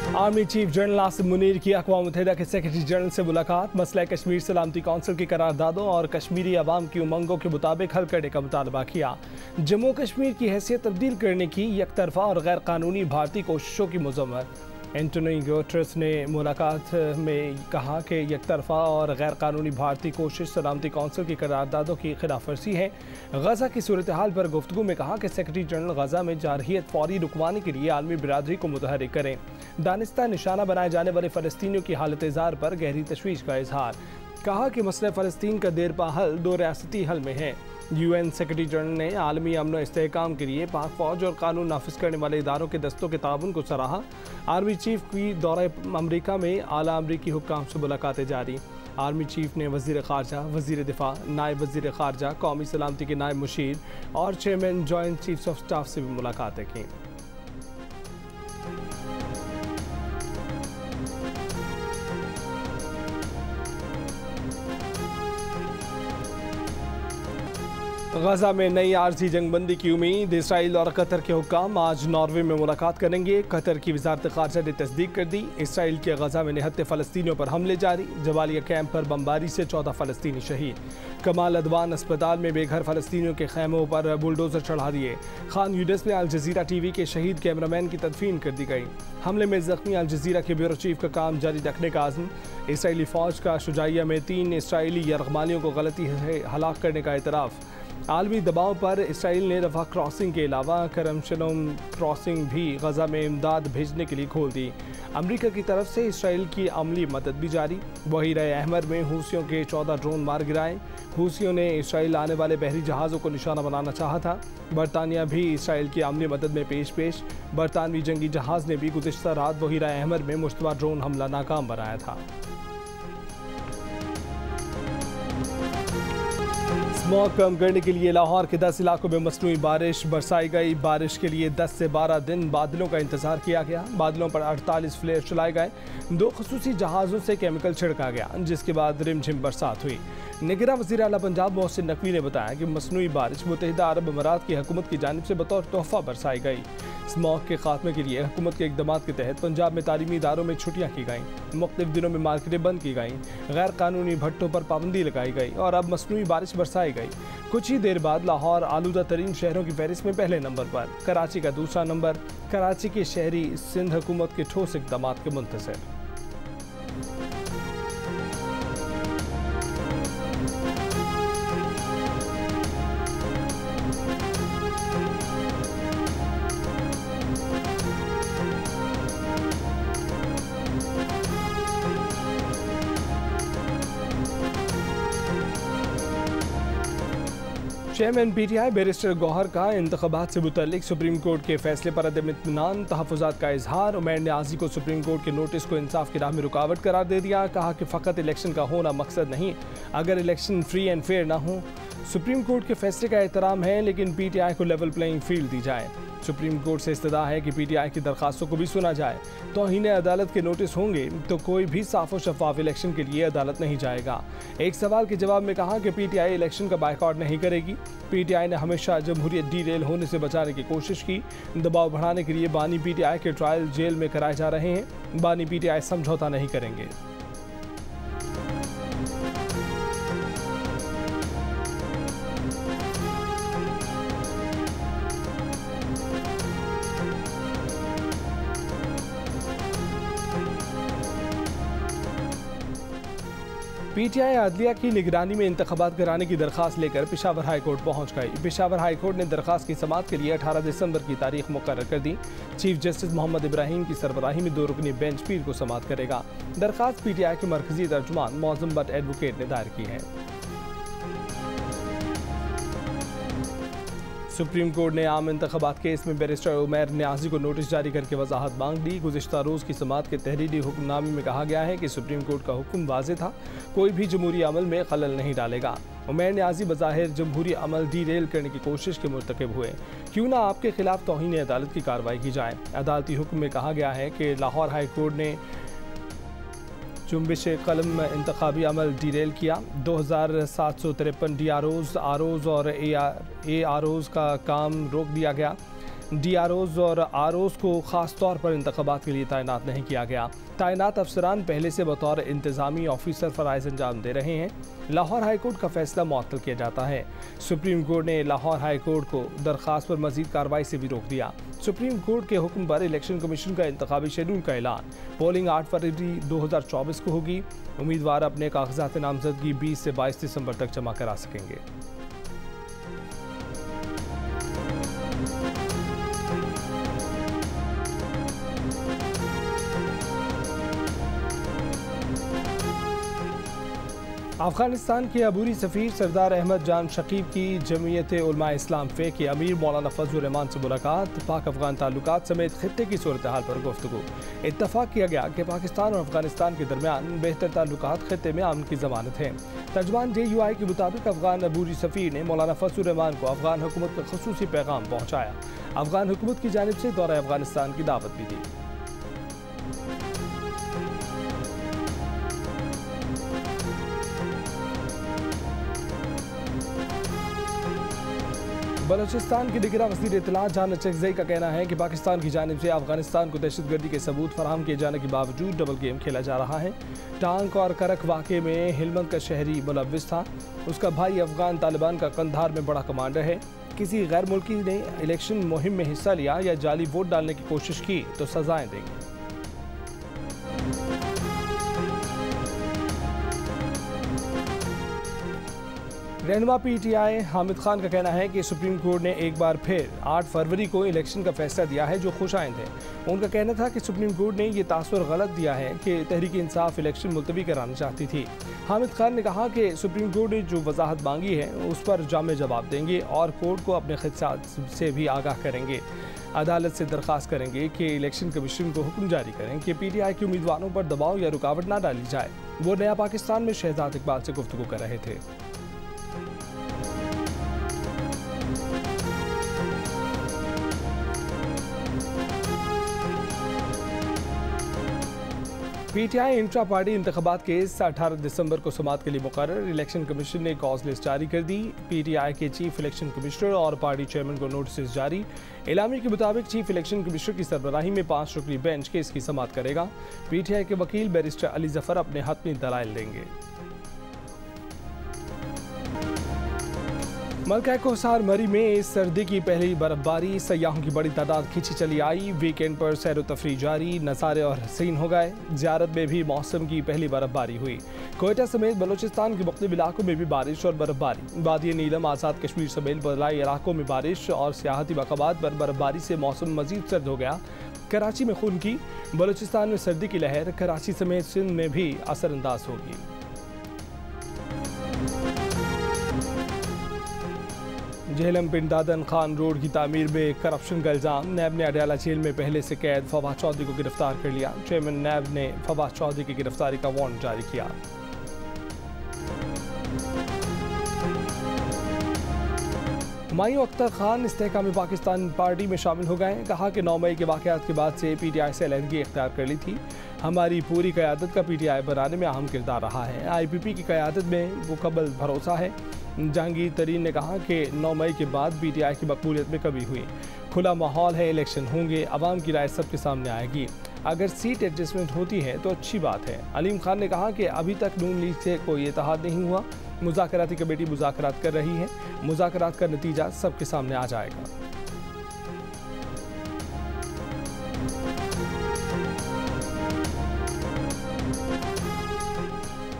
Army chief general Asim Munir की अक़वाम मुत्तहिदा के secretary general से मुलाकात। मसला कश्मीर सलामती कौंसिल की करारदादों और कश्मीरी अवाम की उमंगों के मुताबिक हल करने का मुतालबा किया। जम्मू कश्मीर की हैसियत तब्दील करने की यकतरफा और गैर कानूनी भारतीय कोशिशों की मज़म्मत। एंटोनियो गुटेरेस ने मुलाकात में कहा कि यकतरफा और गैर कानूनी भारतीय कोशिश सलामती कौंसिल की करारदादों की खिलाफ वर्जी है। गजा की सूरत हाल पर गुफ्तगू में कहा कि सेक्रेटरी जनरल गजा में जारहियत फौरी रुकवाने के लिए आलमी बिरादरी को मुतहरिक करें। दानिस्ता निशाना बनाए जाने वाले फ़लस्तीनियों की हालत इज़हार पर गहरी तशवीश का इजहार। कहा कि मसला फ़लस्तीन का देरपा हल दो रियासती हल में है। UN सेक्रेटरी जनरल ने आलमी अमन व इस्तेहकाम के लिए पाक फ़ौज और कानून नाफिज करने वाले इदारों के दस्तों के ताउन को सराहा। आर्मी चीफ की दौरे अमरीका में आला अमरीकी हुक्काम से मुलाकातें जारी। आर्मी चीफ ने वज़ीर ख़ारजा, वज़ीर दिफा, नायब वज़ीर ख़ारजा, कौमी सलामती के नायब मुशीर और chairman joint chiefs of staff से भी मुलाकातें की। गजा में नई आर्जी जंगबंदी की उम्मीद। इसराइल और कतर के हुक्काम आज नॉर्वे में मुलाकात करेंगे। कतर की वजारत ख़ारजा ने तस्दीक कर दी। इसराइल के गजा में निहत्ते फ़लस्तीनियों पर हमले जारी। जबालिया कैंप पर बमबारी से 14 फ़लस्तीनी शहीद। कमाल अदवान अस्पताल में बेघर फ़लस्तीनियों के खैमों पर बुलडोज़र चढ़ा दिए। खान यूनिस में अल जज़ीरा TV के शहीद कैमरामैन की तदफीन कर दी गई। हमले में ज़ख्मी अल जज़ीरा के ब्यूरो चीफ का काम जारी रखने का आज़म। इसराइली फ़ौज का शुजाइया में 3 इसराइली यरगमालियों को गलती से हलाक करने का एतराफ़। आलमी दबाव पर इसराइल ने रफा क्रॉसिंग के अलावा करम शलोम क्रॉसिंग भी गजा में इमदाद भेजने के लिए खोल दी। अमरीका की तरफ से इसराइल की अमली मदद भी जारी। बहीरा अहमर में हूसियों के 14 ड्रोन मार गिराए। हूसियों ने इसराइल आने वाले बहरी जहाज़ों को निशाना बनाना चाहा था। बरतानिया भी इसराइल की अमली मदद में पेश। बरतानवी जंगी जहाज़ ने भी गुज़िश्ता रात बहीरा अहमर में मुश्तबा ड्रोन हमला नाकाम बनाया था। स्मॉग कम करने के लिए लाहौर के 10 इलाकों में मसनूई बारिश बरसाई गई। बारिश के लिए 10 से 12 दिन बादलों का इंतजार किया गया। बादलों पर 48 फ्लेयर चलाए गए। 2 खसूसी जहाज़ों से केमिकल छिड़का गया, जिसके बाद रिमझिम बरसात हुई। निगरां वज़ीर आला पंजाब मोहसिन नकवी ने बताया कि मसनूई बारिश मुत्तहिदा अरब अमारात की हुकूमत की जानिब से बतौर तोहफ़ा बरसाई गई। स्मॉग के खात्मे के लिए हुकूमत के इक़दामात के तहत पंजाब में तालीमी इदारों में छुट्टियाँ की गईं। मुख्तलिफ दिनों में मार्केटें बंद की गईं। गैर कानूनी भट्टों पर पाबंदी लगाई गई और अब मसनूई बारिश बरसाई गई। कुछ ही देर बाद लाहौर आलूदा तरीन शहरों की फहरिस्त में पहले नंबर पर, कराची का दूसरा नंबर। कराची के शहरी सिंध हुकूमत के ठोस इक़दामात के मुंतज़िर। चेयरमैन PTI बैरिस्टर गौहर का इंतख़ाबात से मुतल्लिक सुप्रीम कोर्ट के फैसले पर अदम इत्मीनान तहफ़्फ़ुज़ात का इजहार। उमैर न्याज़ी को सुप्रीम कोर्ट के नोटिस को इंसाफ की राह में रुकावट करार दे दिया। कहा कि फ़कत इलेक्शन का होना मकसद नहीं, अगर इलेक्शन फ्री एंड फेयर ना हो। सुप्रीम कोर्ट के फैसले का एहतराम है, लेकिन PTI को लेवल प्लेइंग फील्ड दी जाए। सुप्रीम कोर्ट से इस्तदा है कि PTI की दरख्वास्तों को भी सुना जाए। तौहीन अदालत के नोटिस होंगे तो कोई भी साफ और शफाफ इलेक्शन के लिए अदालत नहीं जाएगा। एक सवाल के जवाब में कहा कि PTI इलेक्शन का बायकॉट नहीं करेगी। PTI ने हमेशा जमहूरियत डीरेल होने से बचाने की कोशिश की। दबाव बढ़ाने के लिए बानी PTI के ट्रायल जेल में कराए जा रहे हैं। बानी PTI समझौता नहीं करेंगे। PTI अदलिया की निगरानी में इंतख़ाबात कराने की दरख्वास्त लेकर पेशावर हाई कोर्ट पहुँच गई। पेशावर हाई कोर्ट ने दरख्वास्त की समाअत के लिए 18 दिसंबर की तारीख मुकर्रर कर दी। चीफ जस्टिस मोहम्मद इब्राहिम की सरबराही में 2 रुकनी बेंच पीर को समाअत करेगा। दरख्वास्त PTI के मरकजी तर्जुमान मौज़म बट एडवोकेट ने दायर की है। सुप्रीम कोर्ट ने आम इंतख़ाबात केस में बैरिस्टर उमैर न्याज़ी को नोटिस जारी करके वजाहत मांग ली। गुज़िश्ता रोज़ की समाअत के तहरीरी हुक्मनामे में कहा गया है कि सुप्रीम कोर्ट का हुक्म वाज़ेह था, कोई भी जमहूरी अमल में खलल नहीं डालेगा। उमैर न्याज़ी बज़ाहिर जमहूरी अमल डीरेल करने की कोशिश के मुर्तकिब हुए। क्यों ना आपके खिलाफ तौहीन अदालत की कार्रवाई की जाए। अदालती हुक्म में कहा गया है कि लाहौर हाई कोर्ट ने जुम्बिश कलम इंतखाबी अमल डीरेल किया। 2753 DROs, ROs और AROs का काम रोक दिया गया। DROs और ROs को खास तौर पर इंतखाबात के लिए तैनात नहीं किया गया। तैनात अफसरान पहले से बतौर इंतजामी ऑफिसर फराइज अंजाम दे रहे हैं। लाहौर हाईकोर्ट का फैसला मुअत्तल किया जाता है। सुप्रीम कोर्ट ने लाहौर हाईकोर्ट को दरख्वास्त पर मजीद कार्रवाई से भी रोक दिया। सुप्रीम कोर्ट के हुक्म पर इलेक्शन कमीशन का इंतखाबी शेड्यूल का ऐलान। पोलिंग 8 फरवरी 2024 को होगी। उम्मीदवार अपने कागजात नामजदगी 20 से 22 दिसंबर तक जमा करा सकेंगे। अफगानिस्तान के अबूरी सफ़ीर सरदार अहमद जान शकीब की जमीयत उलमा इस्लाम फ़े के अमीर मौलाना फजलुर रहमान से मुलाकात। पाक अफगान ताल्लुकात समेत खित्ते की सूरत हाल पर गुफ्तगू। इत्तफाक किया गया कि पाकिस्तान और अफगानिस्तान के दरमियान बेहतर ताल्लुकात खित्ते में अमन की जमानत है। तर्जमान JUI के मुताबिक अफगान अबूरी सफ़ीर ने मौलाना फजलुर रहमान को अफगान हुकूमत का ख़ुसूसी पैगाम पहुँचाया। अफगान हुकूमत की जानिब से दौरा अफगानिस्तान की दावत भी दी। बलूचिस्तान की दिगरा वज़ीर इत्तलात जान चकज़ई का कहना है कि पाकिस्तान की जानिब से अफगानिस्तान को दहशतगर्दी के सबूत फराहम किए जाने के बावजूद डबल गेम खेला जा रहा है। टांक और करक वाक़े में हिलमंद का शहरी मुलव्विस था। उसका भाई अफगान तालिबान का कंधार में बड़ा कमांडर है। किसी गैर मुल्की ने इलेक्शन मुहिम में हिस्सा लिया या जाली वोट डालने की कोशिश की तो सजाएं देंगे। रहनुमा PTI हामिद खान का कहना है कि सुप्रीम कोर्ट ने एक बार फिर 8 फरवरी को इलेक्शन का फैसला दिया है जो खुशाइंद है। उनका कहना था कि सुप्रीम कोर्ट ने ये तासुर गलत दिया है कि तहरीक इंसाफ इलेक्शन मुलतवी कराना चाहती थी। हामिद खान ने कहा कि सुप्रीम कोर्ट ने जो वजाहत मांगी है उस पर जामे जवाब देंगे और कोर्ट को अपने खदशात से भी आगाह करेंगे। अदालत से दरख्वास्त करेंगे कि इलेक्शन कमीशन को हुक्म जारी करें कि PTI के उम्मीदवारों पर दबाव या रुकावट ना डाली जाए। वो नया पाकिस्तान में शहजाद इकबाल से गुफ्तगू कर रहे थे। PTI इंट्रा पार्टी इंतखाबात केस 18 दिसंबर को समाअत के लिए मुकर्रर। इलेक्शन कमीशन ने कॉज लिस्ट जारी कर दी। PTI के चीफ इलेक्शन कमिश्नर और पार्टी चेयरमैन को नोटिस जारी। एलामी के मुताबिक चीफ इलेक्शन कमिश्नर की सरबराही में 5 रुकनी बेंच केस की समाअत करेगा। PTI के वकील बैरिस्टर अली जफर अपने हतमी दलाइल देंगे। मलका कोसार मरी में इस सर्दी की पहली बर्फबारी। सयाहों की बड़ी तादाद खींची चली आई। वीकेंड पर सैर तफरी जारी, नज़ारे और हसीन हो गए। ज़ियारत में भी मौसम की पहली बर्फबारी हुई। कोयटा समेत बलूचिस्तान के मुख्तलिफ इलाकों में भी बारिश और बर्फबारी। वादी नीलम, आज़ाद कश्मीर समेत बलाई इलाकों में बारिश और सियाहती मकामात पर बर्फबारी से मौसम मजीद सर्द हो गया। कराची में खून की, बलूचिस्तान में सर्दी की लहर कराची समेत सिंध में भी असरअंदाज होगी। झेलम पिंड दादन खान रोड की तामीर में करप्शन का इल्ज़ाम। नैब ने अडयाला जेल में पहले से कैद फवाद चौधरी को गिरफ्तार कर लिया। चेयरमैन नैब ने फवाद चौधरी की गिरफ्तारी का वारंट जारी किया। हुमायूं अख्तर खान इस्तेहकाम पाकिस्तान पार्टी में शामिल हो गए। कहा कि 9 मई के वाक़यात के बाद से PTI से अलहदगी इख्तियार कर ली थी। हमारी पूरी क़यादत का PTI बनाने में अहम किरदार रहा है। IPP की क़यादत में मुकम्मल भरोसा है। जहांगीर तरीन ने कहा कि 9 मई के बाद PTI की मकबूलियत में कमी हुई। खुला माहौल है, इलेक्शन होंगे, आवाम की राय सबके सामने आएगी। अगर सीट एडजस्टमेंट होती है तो अच्छी बात है। अलीम खान ने कहा कि अभी तक नून लीग से कोई इत्तेहाद नहीं हुआ। मुज़ाकराती कमेटी मुज़ाकरात कर रही है। मुज़ाकरात का नतीजा सबके सामने आ जाएगा।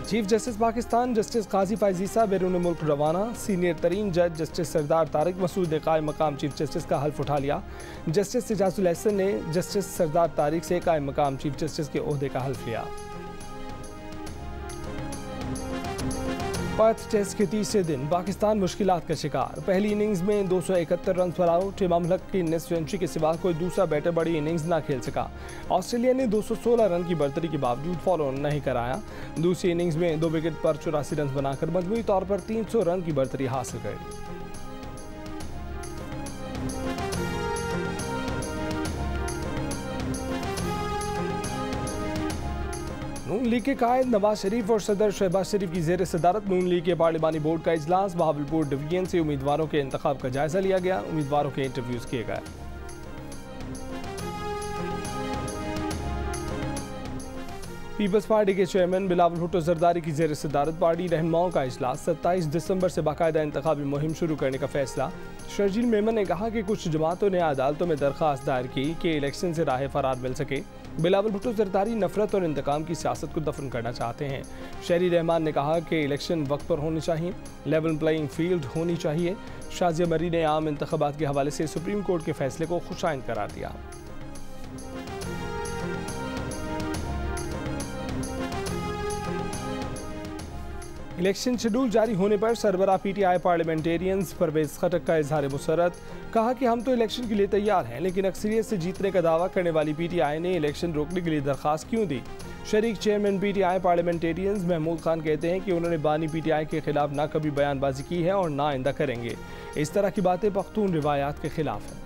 चीफ जस्टिस पाकिस्तान जस्टिस काजी फायजीसा बैरून मुल्क रवाना। सीनियर तरीन जज जस्टिस सरदार तारिक मसूद ने कायम मकाम चीफ जस्टिस का हल्फ उठा लिया। जस्टिस सिजाजुल एहसन ने जस्टिस सरदार तारिक से कायम मकाम चीफ जस्टिस के ओहदे का हल्फ लिया। पर्थ टेस्ट के तीसरे दिन पाकिस्तान मुश्किलात का शिकार। पहली इनिंग्स में 271 रन पर आउट। इमाम हक की निस्फ सेंचुरी के सिवा कोई दूसरा बैटर बड़ी इनिंग्स ना खेल सका। ऑस्ट्रेलिया ने 216 रन की बढ़तरी के बावजूद फॉलो नहीं कराया। दूसरी इनिंग्स में 2 विकेट पर 84 रन बनाकर मजमूई तौर पर 300 रन की बढ़तरी हासिल कर। नून लीग के कायद नवाज शरीफ और सदर शहबाज शरीफ की ज़ेर सदारत नून लीग के पार्लिमानी बोर्ड का इजलास। बहावलपुर डिवीजन से उम्मीदवारों के इंतखाब का जायजा लिया गया। उम्मीदवारों के इंटरव्यूज़ किए गए। पीपल्स पार्टी के चेयरमैन बिलावल भुट्टो जरदारी की जेर सदारत पार्टी रहनुमाओं का इजलास 27 दिसंबर से बाकायदा इंतखाबी मुहिम शुरू करने का फैसला। शर्जील मेमन ने कहा कि कुछ जमातों ने अदालतों में दरख्वास्त दायर की कि इलेक्शन से राह फरार मिल सके। बिलावल भुट्टो जरदारी नफरत और इंतकाम की सियासत को दफन करना चाहते हैं। शहरी रहमान ने कहा कि इलेक्शन वक्त पर होने चाहिए, लेवल प्लेइंग फील्ड होनी चाहिए। शाजिया मरी ने आम इंतखाबात के हवाले से सुप्रीम कोर्ट के फैसले को खुशाइन करार दिया। इलेक्शन शेड्यूल जारी होने पर सरबरा पीटीआई पार्लियामेंटेरियंस परवेज खटक का इजहार मुसरत। कहा कि हम तो इलेक्शन के लिए तैयार हैं, लेकिन अक्सरियत से जीतने का दावा करने वाली पीटीआई ने इलेक्शन रोकने के लिए दरख्वास्त क्यों दी। शरीक चेयरमैन पीटीआई पार्लियामेंटेरियंस महमूद खान कहते हैं कि उन्होंने बानी पीटीआई के खिलाफ ना कभी बयानबाजी की है और ना आइंदा करेंगे। इस तरह की बातें पख्तून रिवायात के खिलाफ हैं।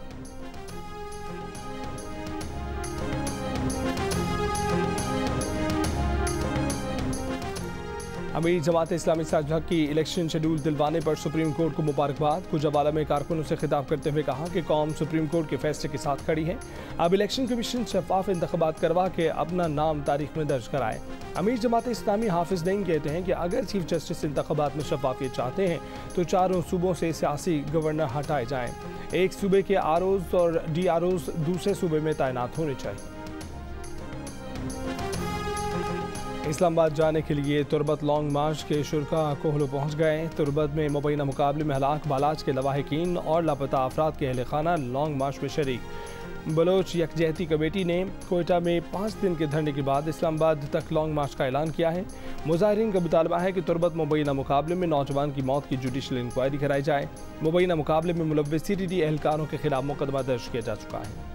अमीर जमात इस्लामी साझा की इलेक्शन शेड्यूल दिलवाने पर सुप्रीम कोर्ट को मुबारकबाद। कुजावाला में कारकुनों से खिताब करते हुए कहा कि कौम सुप्रीम कोर्ट के फैसले के साथ खड़ी है। अब इलेक्शन कमीशन शफाफ इंतखाबात करवा के अपना नाम तारीख में दर्ज कराए। अमीर जमात इस्लामी हाफिज नईम कहते हैं कि अगर चीफ जस्टिस इंतखाबात में शफाफियत चाहते हैं तो चारों सूबों से सियासी गवर्नर हटाए जाएं। एक सूबे के आरओज और डीआरओज दूसरे सूबे में तैनात होने चाहिए। इस्लामाबाद जाने के लिए तुरबत लॉन्ग मार्च के शुरा कोहलो पहुँच गए। तुरबत में मुबैना मुकाबले में हलाक बालाज के लवाहिकीन और लापता अफराद के अहल खाना लॉन्ग मार्च में शरीक। बलोच यकजहती कमेटी ने कोयटा में 5 दिन के धरने के बाद इस्लामाबाद तक लॉन्ग मार्च का ऐलान किया है। मुजाहिरीन का मुतालबा है कि तुरबत मुबैना मुकाबले में नौजवान की मौत की जुडिशल इंक्वायरी कराई जाए। मुबैना मुकाबले में मुलव्विस सीडीडी एहलकारों के खिलाफ मुकदमा दर्ज किया जा चुका है।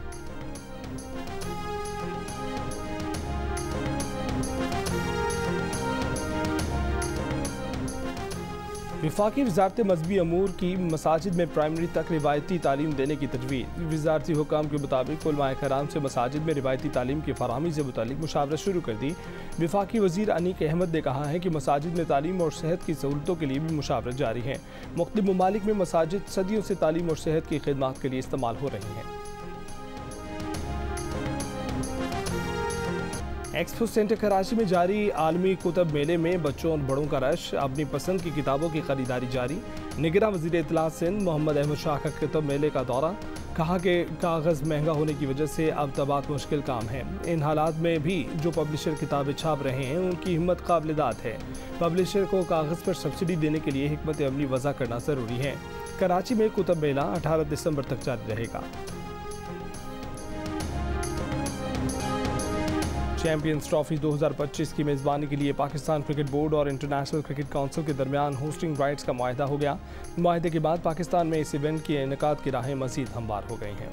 विफाकी वजारत मजहबी अमूर की मसाजिद में प्राइमरी तक रिवायती तालीम देने की तजवीज़। वजारती हुकाम के मुताबिक उलमाए कराम से मसाजिद में रिवायती तालीम की फराहमी से मुतालिक मुशावरत शुरू कर दी। विफाकी वजीर अनीक अहमद ने कहा है कि मसाजिद में तालीम और सेहत की सहूलतों के लिए भी मुशावरत जारी है। मुख्तलिफ ममालिक में मसाजिद सदियों से तालीम और सेहत की खिदमात के लिए इस्तेमाल हो रही हैं। एक्सपो सेंटर कराची में जारी आलमी कुतब मेले में बच्चों और बड़ों का रश। अपनी पसंद की किताबों की खरीदारी जारी। निगरान वज़ीर इत्तलात सिंध मोहम्मद अहमद शाह का कुतब मेले का दौरा। कहा कि कागज़ महंगा होने की वजह से अब तबात मुश्किल काम है। इन हालात में भी जो पब्लिशर किताबें छाप रहे हैं उनकी हिम्मत काबिल-ए-दाद है। पब्लिशर को कागज़ पर सब्सिडी देने के लिए हिकमत अमली वज़ा करना ज़रूरी है। कराची में कुतब मेला 18 दिसंबर तक जारी रहेगा। चैंपियंस ट्रॉफी 2025 की मेज़बानी के लिए पाकिस्तान क्रिकेट बोर्ड और इंटरनेशनल क्रिकेट काउंसिल के दरमियान होस्टिंग राइट्स का मुआहदा हो गया। मुआहदे के बाद पाकिस्तान में इस इवेंट के इनेकाद की राहें मज़ीद हमवार हो गई हैं।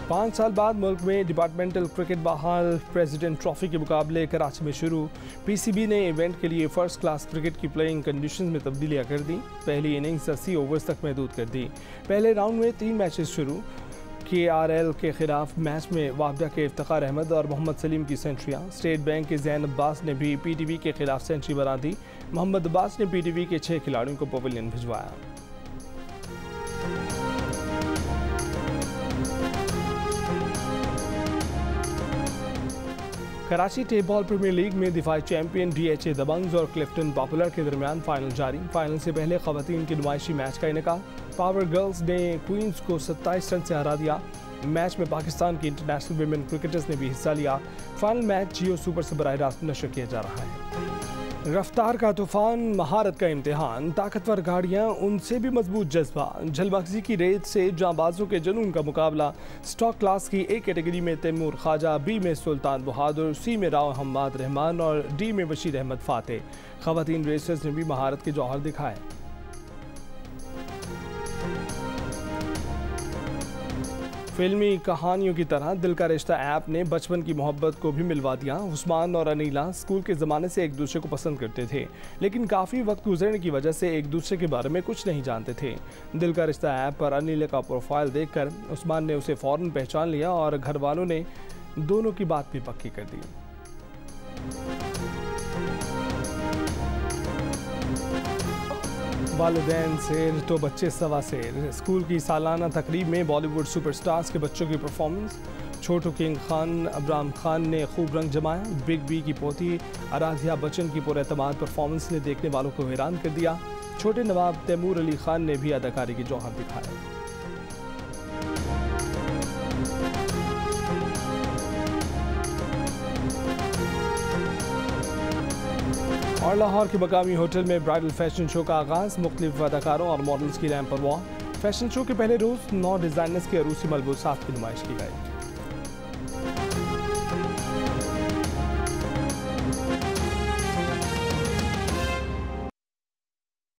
5 साल बाद मुल्क में डिपार्टमेंटल क्रिकेट बहाल। प्रेसिडेंट ट्रॉफी के मुकाबले कराची में शुरू। पीसीबी ने इवेंट के लिए फर्स्ट क्लास क्रिकेट की प्लेइंग कंडीशंस में तब्दीलियां कर दी। पहली इनिंग्स 80 ओवर्स तक महदूद कर दी। पहले राउंड में 3 मैचेस शुरू। KRL के खिलाफ मैच में वाबडा के इफ्तिखार अहमद और मोहम्मद सलीम की सेंचुरियां। स्टेट बैंक के जैन अब्बास ने भी PTV के खिलाफ सेंचुरी बना दी। मोहम्मद अब्बास ने PTV के 6 खिलाड़ियों को पवेलियन भिजवाया। Karachi tape ball premier league में दिफाई चैंपियन DHA दबंग्स और क्लिफ्टन पॉपुलर के दरमियान फाइनल जारी। फाइनल से पहले खवातीन के नुमाइशी मैच का इनेकाद। पावर गर्ल्स ने क्वींस को 27 रन से हरा दिया। मैच में पाकिस्तान की इंटरनेशनल विमेन क्रिकेटर्स ने भी हिस्सा लिया। फाइनल मैच जियो सुपर से बराह रास्त नशर किया जा रहा है। रफ्तार का तूफान, महारत का इम्तिहान, ताकतवर गाड़ियाँ, उनसे भी मजबूत जज्बा। झलबख्शी की रेत से जांबाजों के जुनून का मुकाबला। स्टॉक क्लास की A कैटेगरी में तैमूर ख्वाजा, B में सुल्तान बहादुर, C में राव हम्माद रहमान और D में बशीर अहमद फातेह। खवातीन रेसर्स ने भी महारत के जौहर दिखाए। फिल्मी कहानियों की तरह दिल का रिश्ता ऐप ने बचपन की मोहब्बत को भी मिलवा दिया। उस्मान और अनीला स्कूल के ज़माने से एक दूसरे को पसंद करते थे, लेकिन काफ़ी वक्त गुजरने की वजह से एक दूसरे के बारे में कुछ नहीं जानते थे। दिल का रिश्ता ऐप पर अनीला का प्रोफाइल देखकर उस्मान ने उसे फ़ौरन पहचान लिया और घर वालों ने दोनों की बात भी पक्की कर दी। वालिदैन शेर तो बच्चे सवा शेर। स्कूल की सालाना तकरीब में बॉलीवुड सुपरस्टार्स के बच्चों की परफॉर्मेंस। छोटू किंग खान अब्राम खान ने खूब रंग जमाया। बिग बी की पोती आराध्या बच्चन की पुरएतमाद परफॉर्मेंस ने देखने वालों को हैरान कर दिया। छोटे नवाब तैमूर अली खान ने भी अदाकारी की जौहर दिखाया। और लाहौर के मकामी होटल में ब्राइडल फैशन शो का आगाज। मुख्तलिफ अदाकारों और मॉडल्स की रैंप पर वॉक। फैशन शो के पहले रोज 9 डिजाइनर्स के अरूसी मलबूसात की नुमाइश की गई।